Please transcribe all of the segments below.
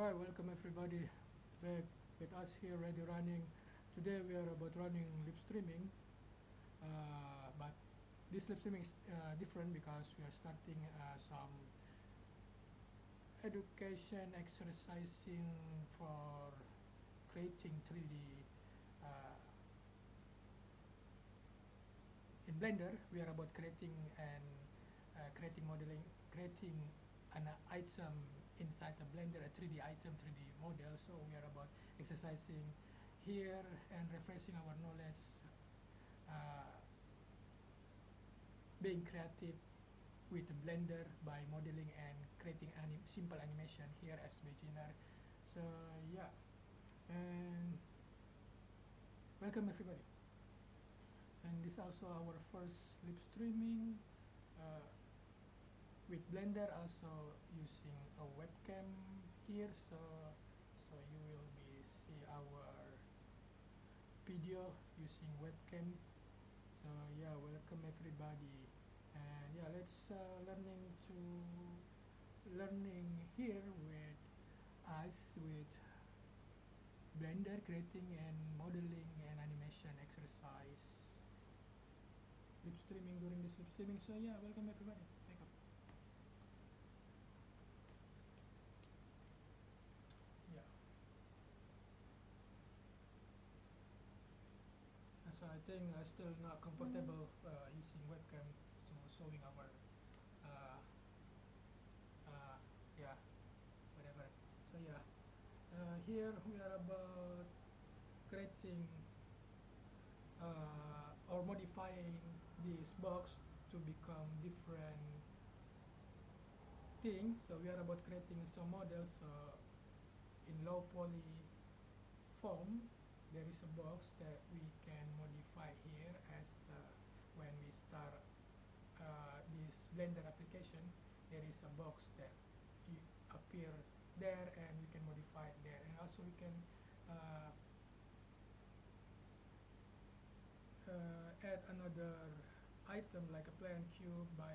Alright, welcome everybody back with us here, Ready Running. Today we are about running live streaming, but this live streaming is different because we are starting some education exercising for creating 3D in Blender. We are about creating and creating modeling, creating an item inside the Blender, a 3D item, 3D model. So we are about exercising here and refreshing our knowledge, uh, being creative with Blender by modeling and creating simple animation here as beginner. So yeah, and welcome everybody. And this is also our first live streaming with Blender, also using a webcam here, so you will be see our video using webcam. So yeah, welcome everybody, and yeah, let's learning here with us with Blender, creating and modeling and animation exercise live streaming during this live streaming. So yeah, welcome everybody. Welcome. Yeah. So I think still not comfortable using webcam to showing our uh, uh, yeah, whatever. So yeah, here we are about creating or modifying this box to become different things. So we are about creating some models. So in low poly form, there is a box that we can modify here as when we start this Blender application. There is a box that appear there, and we can modify it there, and also we can uh, add another item like a plan cube by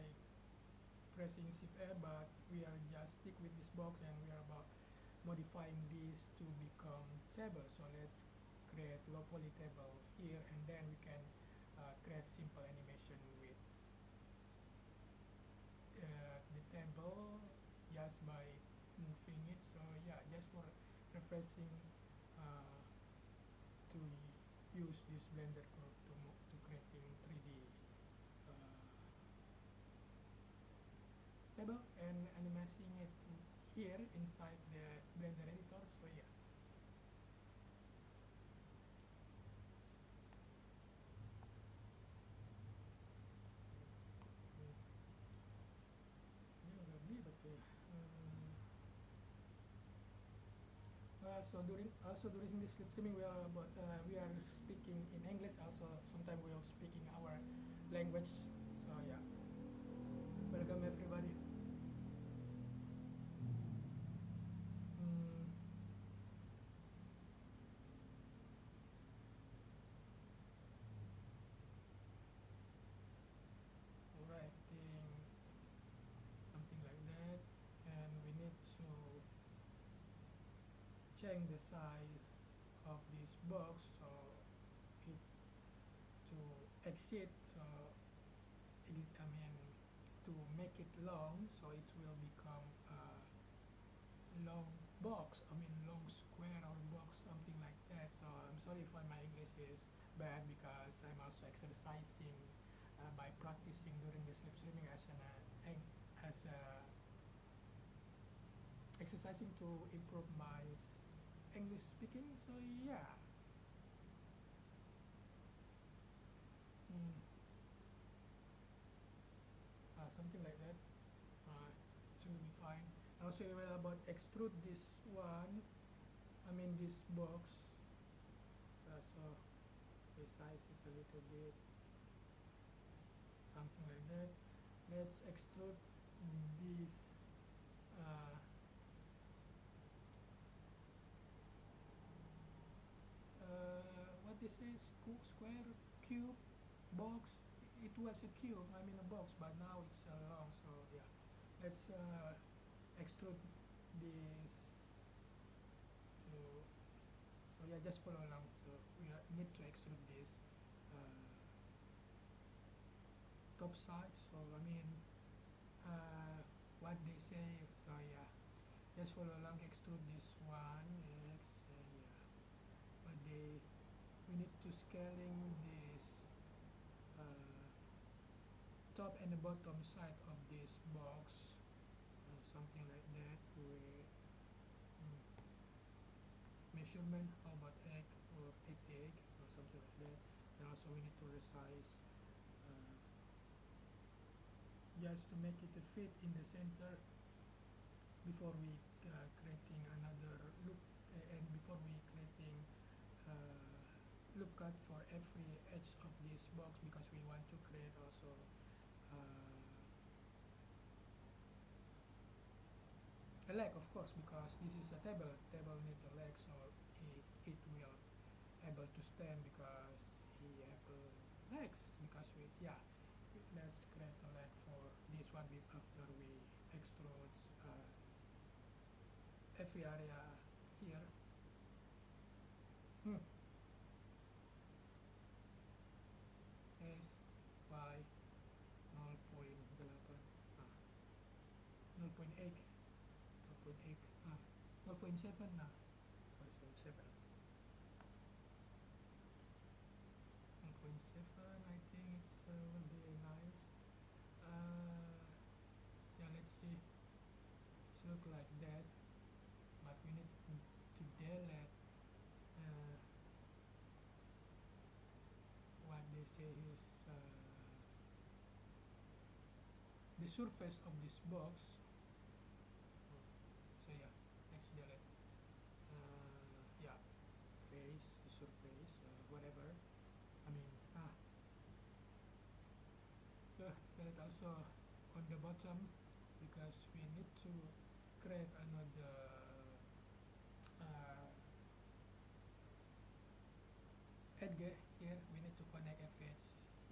pressing shift A, but we are just stick with this box and we are about modifying this to become table. So let's create low poly table here, and then we can create simple animation with the table just by moving it. So yeah, just for refreshing uh, to use this Blender code to creating 3D table and animating it here inside the Blender editor. So yeah. So during this live streaming we are speaking in English. Also sometimes we are speaking our language. So yeah, welcome everybody. Mm, writing something like that, and we need to change the size of this box so it to exit. So it is, I mean, to make it long, so it will become a long box, I mean long square or box, something like that. So I'm sorry if my English is bad, because I'm also exercising by practicing during this live streaming as a exercising to improve my English speaking. So yeah. mm, Something like that, it will be fine. And also we will about extrude this one, I mean this box. So the size is a little bit something like that. Let's extrude this uh, what this is, square, cube, box. It was a cube, I mean a box, but now it's long. So yeah, let's extrude this So yeah, just follow along. So we need to extrude this uh, top side. So I mean, uh, what they say. So yeah, just follow along. Extrude this one. Yeah, but we need to scaling this uh, top and the bottom side of this box, something like that. We measurement, how about egg or 80 egg or something like that. And also we need to resize uh, just to make it fit in the center before we creating another loop, and before we creating loop cut for every edge of this box, because we want to create also a leg, of course, because this is a table need a leg, so it will able to stand because he have legs, because we, yeah, let's create a leg for this one after we extrude every area here. hmm. S Y 0.8 0.8 0.8 0.7 0.7 1.7, I think it's will be nice. Yeah, let's see. It's look like that, but we need to delete uh, what they say is the surface of this box. So yeah, let's delete. Yeah, face, the surface, whatever. I mean, delete also on the bottom, because we need to create another uh, edge here. We need to connect FH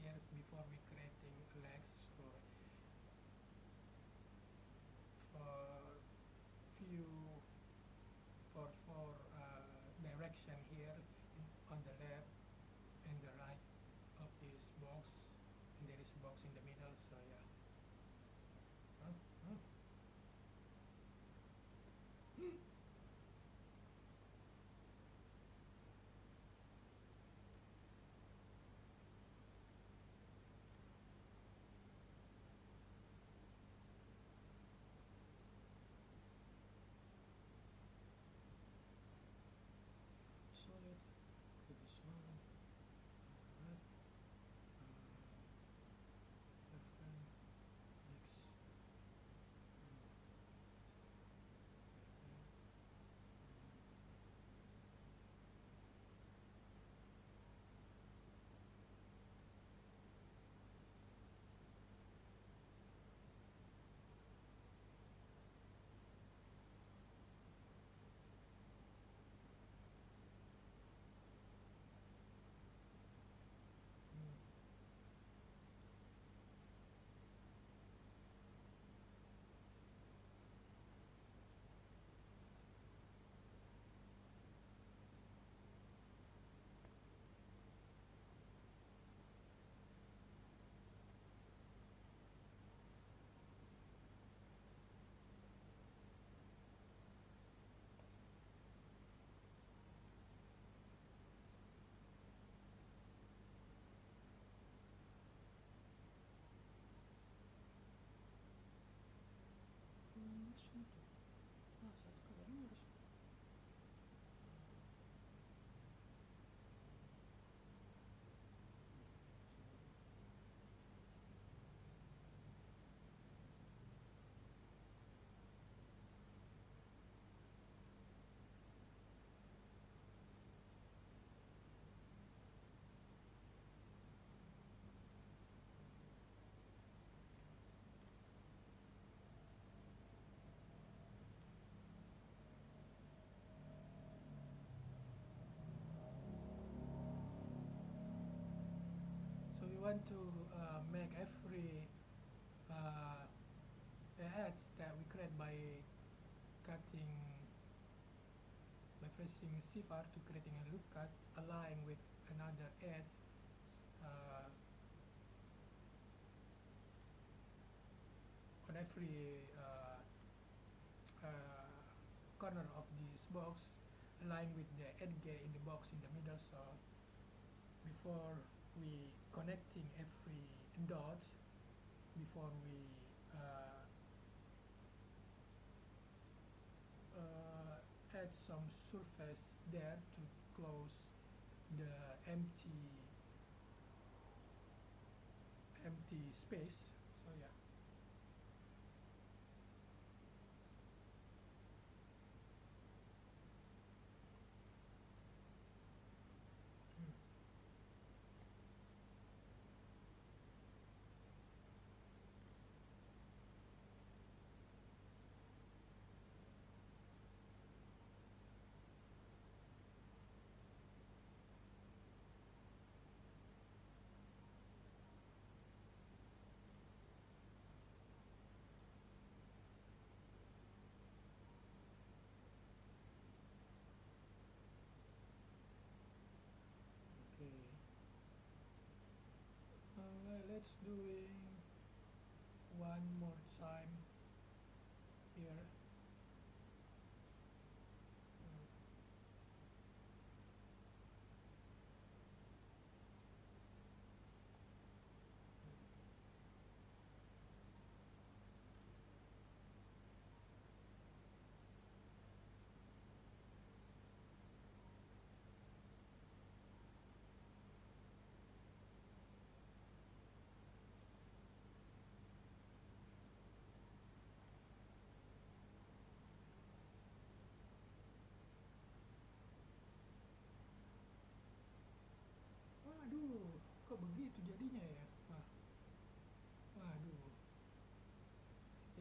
here before we creating legs for few for direction here on the left and the right of this box, and there is a box in the middle. So yeah. Huh? Huh? Solid. Put this one. Right. Reference. Next. Satu kabarnya harus. So we want to make every uh, edge that we create by cutting by pressing Shift R to creating a loop cut, align with another edge uh, on every corner of this box, align with the edge in the box in the middle. So before we connecting every dot, before we uh, add some surface there to close the empty space. So yeah. Mm. Okay. Let's doing one more time here. Waduh, kok begitu jadinya ya? Wah, waduh.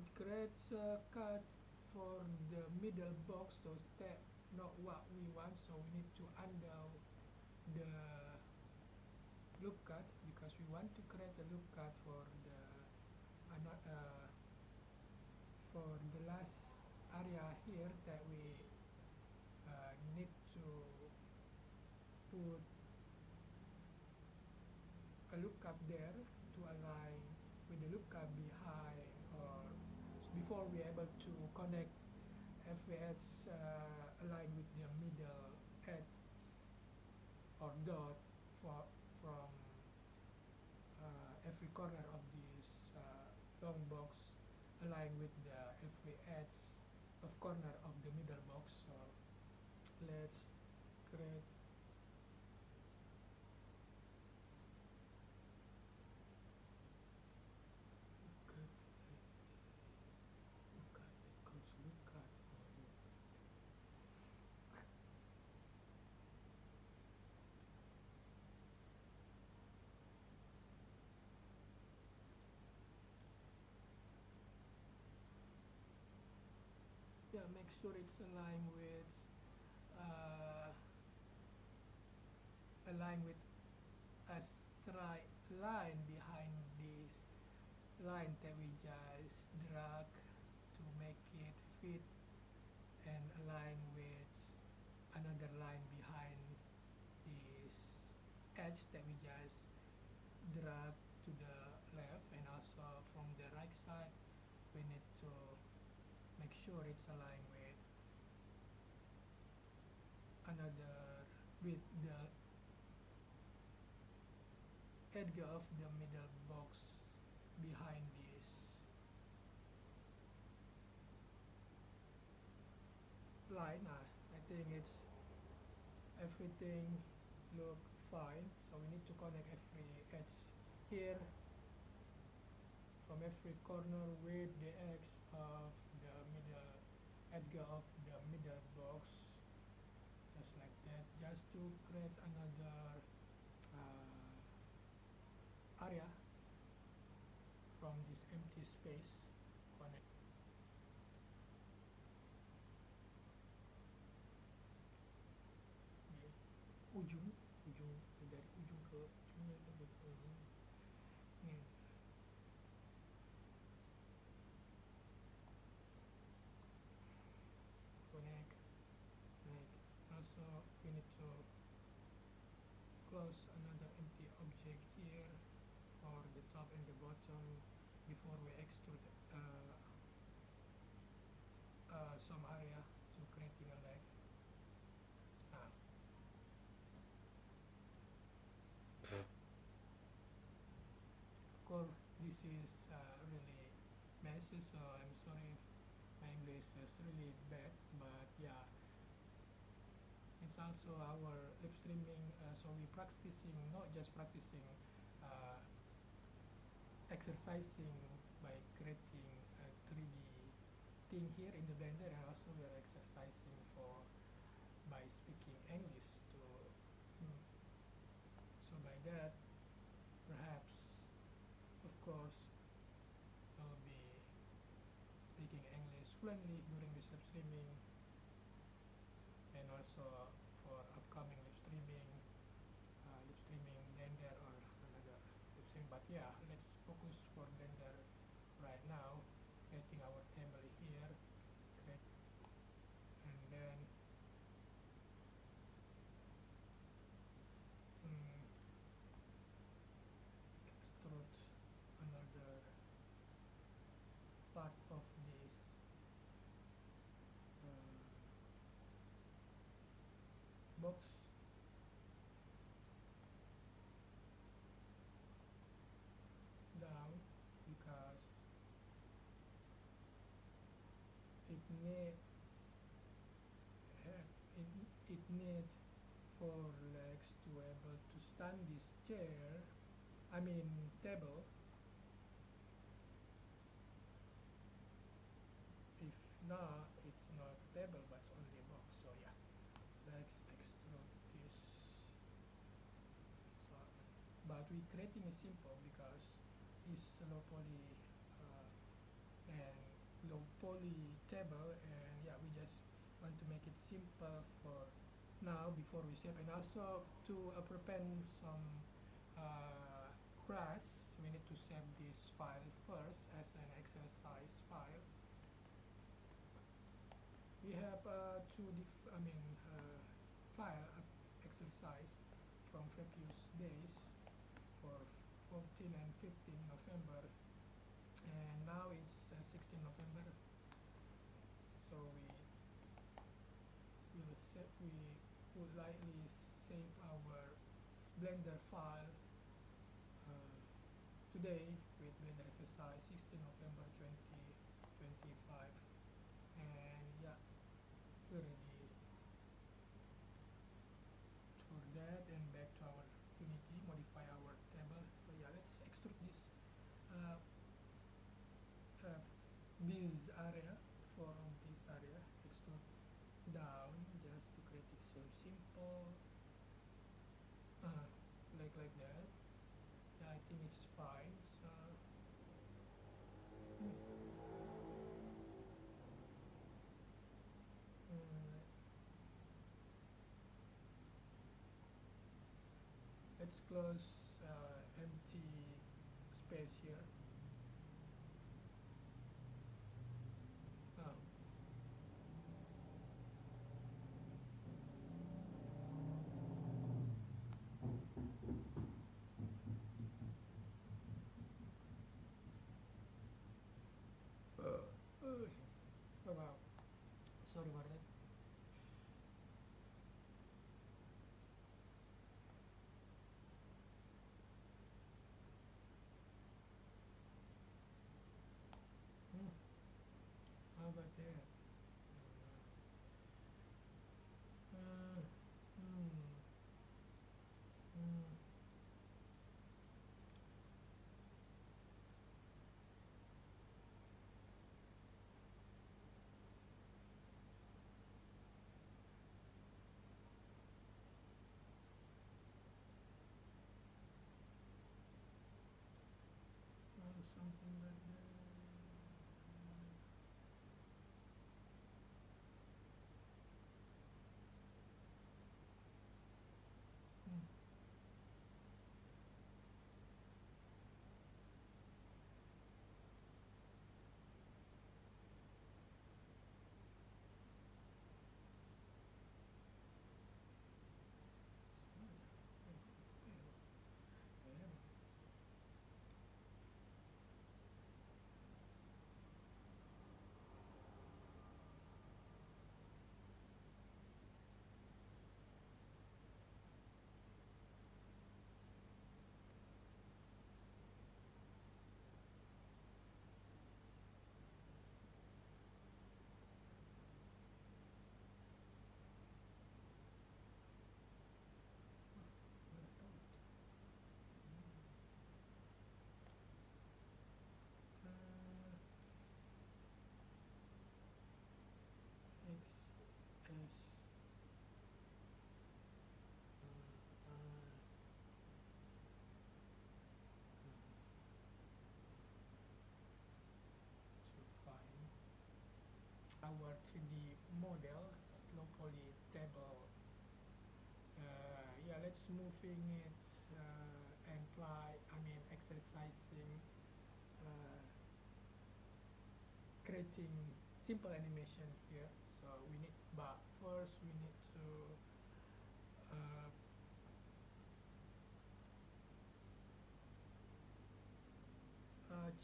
It creates a cut for the middle box, so that not what we want. So we need to undo the loop cut because we want to create a loop cut for the for the last area here that we need to put a loop cut there to align with the loop cut behind or before we're able to connect FVH align with the middle edge or dot for from every corner of this long box align with the every edge of corner of the middle box. So let's create look at yeah, make sure it's aligned with uh, align with a straight line behind this line that we just drag to make it fit and align with another line behind this edge that we just drag to the left, and also from the right side we need to make sure it's aligned with another with the edge of the middle box behind this line. I think it's everything look fine, so we need to connect every edge here from every corner with the edge of the middle edge of the middle box, just like that, just to create another area from this empty space. Connect di ujung ujung dari ujung ke ujungnya gitu. Ini connect, connect. also we need to close another empty object here for the top and the bottom before we extrude some area to creating a leg. Ah, of course, this is really messy, so I'm sorry if my English is really bad, but yeah, it's also our live streaming, so we practicing, not just practicing, uh, exercising by creating a 3D thing here in the Blender, and also we are exercising for by speaking English to mm, so by that perhaps of course I'll be speaking English fluently during this live streaming, and also for upcoming live streaming Blender or another live stream. But yeah, let's focus for Blender right now, creating our table here, create, and then mm, extrude another part of this box down because it need it, it needs 4 legs to able to stand this chair, I mean table. If not, it's not table but only a box. So yeah, let's extrude this. So, but we creating is simple because this low poly and low poly table, and yeah, we just want to make it simple for now before we save, and also to prevent some uh, crash, we need to save this file first as an exercise file. We have file exercise from previous days for 14 and 15 November, and now it's 16 November. So we would likely save our Blender file today with Blender exercise 16 November 2025, and yeah, we're ready for that, and back to our Unity, modify our table. So yeah, let's extrude uh, uh, this area, from this area, extrude down just to create it so simple, like that. Yeah, I think it's fine. So mm, let's close empty space here. Oh, oh wow, sorry about that. Hmm, how about that? Uh, hmm, hmm. Something like that. our 3D model, slow poly table. Yeah, let's moving it and try, I mean, exercising, uh, creating simple animation here. So we need, but first we need to uh,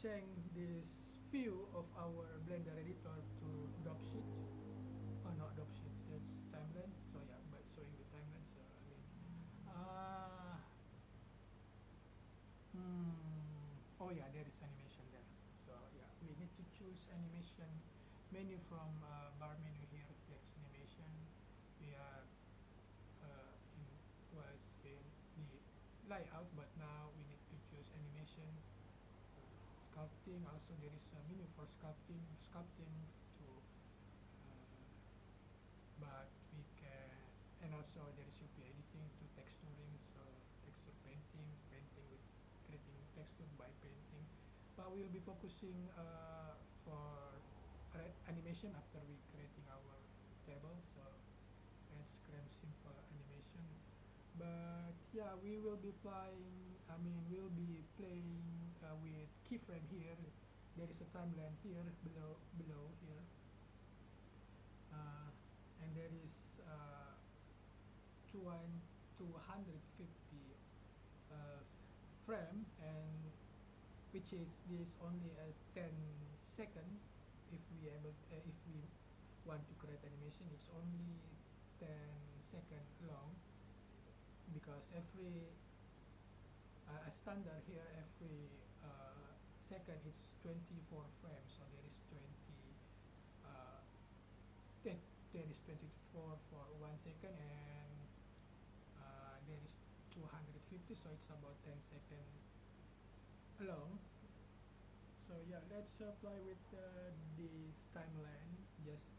change this view of our Blender editor to drop sheet. Oh, not drop sheet, it's timeline. So yeah, by showing the timeline. So I mean, uh, oh yeah, there is animation there. So yeah, we need to choose animation menu from bar menu here. There's animation. We are in was in the layout, but now we need to choose animation. Sculpting. Also, there is a menu for sculpting to, but we can, and also there should be editing to texturing. So texture painting with creating texture by painting. But we'll be focusing for animation after we creating our table. So let's create simple animation. But yeah, we will be flying, I mean, we'll be playing with keyframe here. There is a timeline here below here, uh, and there is 250 uh, frame, and which is this only as 10 second. If we if we want to create animation, it's only 10-second long, because every a standard here, every second it's 24 frames. So there is 20 uh, there is 24 for 1 second, and there is 250, so it's about 10-second long. So yeah, let's apply with this timeline, just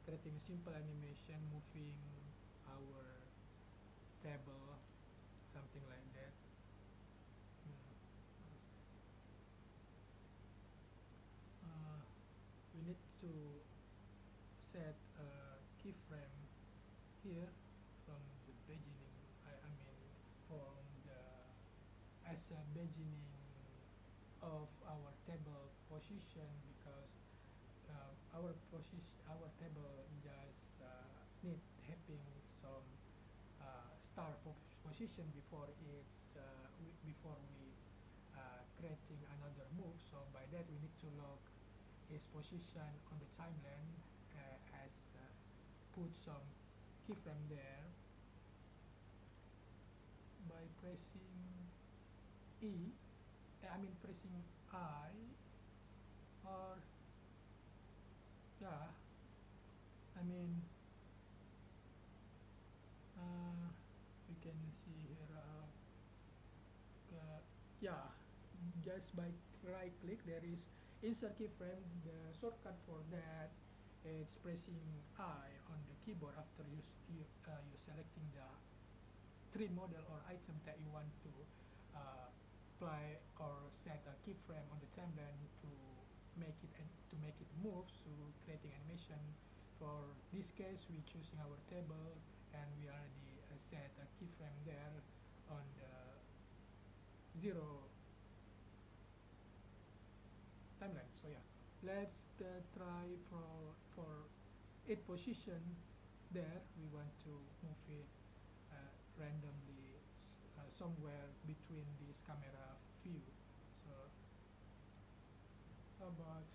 creating a simple animation, moving our table, something like that. Yes. uh, we need to set a keyframe here from the beginning. I mean, from the as a beginning of our table position, because our table just need having some start position before before we creating another move. So by that we need to log his position on the timeline, as put some keyframe there by pressing E. I mean pressing I, or yeah, I mean uh, we can see here. Yeah, just by right click there is insert keyframe. The shortcut for that is pressing I on the keyboard after you selecting the tree model or item that you want to apply or set a keyframe on the timeline to make it move, to creating animation. For this case, we choosing our table, and we already set a keyframe there on the 0 timeline. So yeah, let's try for 8 position there. We want to move it randomly somewhere between this camera view. So about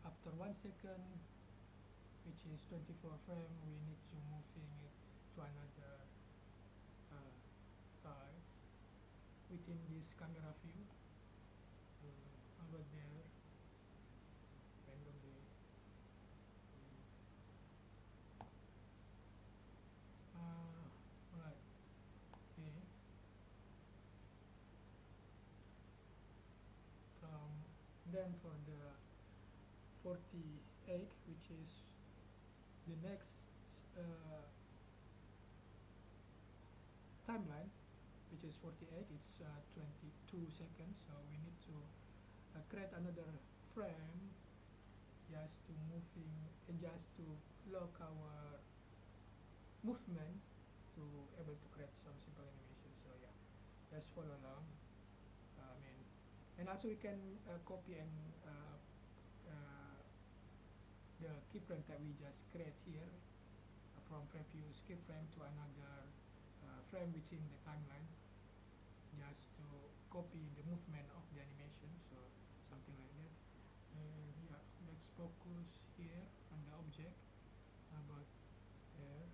after 1 second, which is 24 frame, we need to moving it to another size within this camera view, over there randomly. Right. Okay. From then for the 48, which is the next uh, timeline, which is 48, it's 22 seconds. So we need to create another frame. just to moving, just to lock our movement to able to create some simple animation. So yeah, just follow along. I mean, and also we can copy and the keyframe that we just create here from frame view keyframe to another frame within the timeline, just to copy the movement of the animation. So something like that. And yeah, let's focus here on the object about there.